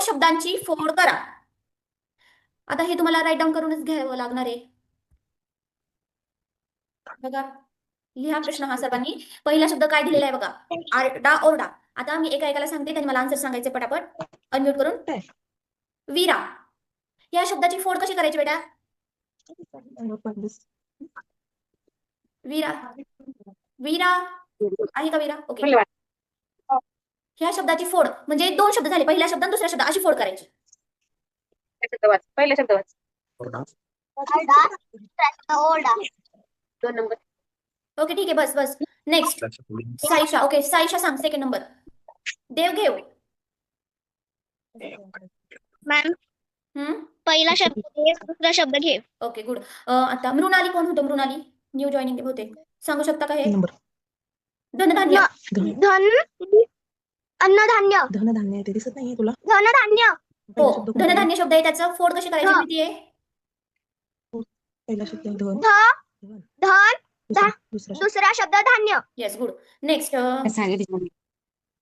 शब्दांची फोड करा. आता हे तुम्हाला राईट डाऊन करूनच घ्यावं लागणार आहे. बघा, लिहा प्रश्न हा सर्वांनी. पहिला शब्द काय दिलेला आहे बघा, आरडा ओरडा. आता मी एका एकाला सांगते, त्यांनी मला आन्सर सांगायचे पटापट. अनम्यूट करून. वीरा, या शब्दाची फोड कशी करायची बेटा? वीरा, वीरा आहे का वीरा? ओके. ह्या शब्दाची फोड म्हणजे दोन शब्द झाले, पहिला शब्द आणि दुसरा शब्द, अशी फोड करायची. पहिला शब्द वाच. ओरडा. 2 नंबर. ओके ठीक आहे, बस बस. नेक्स्ट साईशा. ओके साईशा सांग सेकंड नंबर. देवघेव. मॅम हम्म, पहिला शब्द घे, दुसरा शब्द घे. Okay good. आता मृणाली कोण होतं? मृणाली न्यू जॉईनिंग होते, सांगू शकता का? हे धनधान्य. धन अन्नधान्य. धनधान्य ते दिसत नाहीये तुला? धनधान्य. हो, धनधान्य शब्द आहे, त्याचं फोड कशी करायची माहितीये? पहिला शब्द धन, धन दुसरा दुसरा शब्द धान्य. Yes good. नेक्स्ट सांगितलं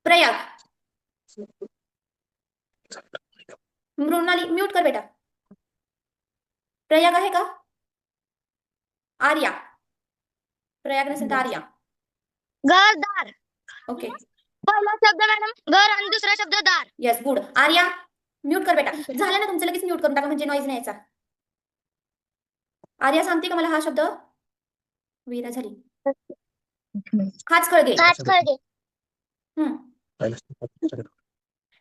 प्रयाग. मृणाली म्यूट कर बेटा. प्रयाग आहे का? आर्या. प्रयाग नसेल तर आर्या. घरदार. ओके पहिला शब्द मॅडम घर आणि दुसरा शब्द दार. Yes good. आर्या म्यूट कर बेटा. झालं ना तुमचं, लगेच म्यूट करून टाका म्हणजे नॉईज नाही यायचा. आर्या सांगते का मला हा शब्द? वीरा झाली. हाच कळगे.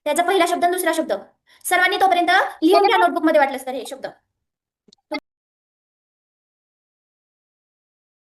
त्याचा पहिला शब्द आणि दुसरा शब्द सर्वांनी तोपर्यंत लिहून घ्या नोटबुक मध्ये वाटलंस तर हे शब्द.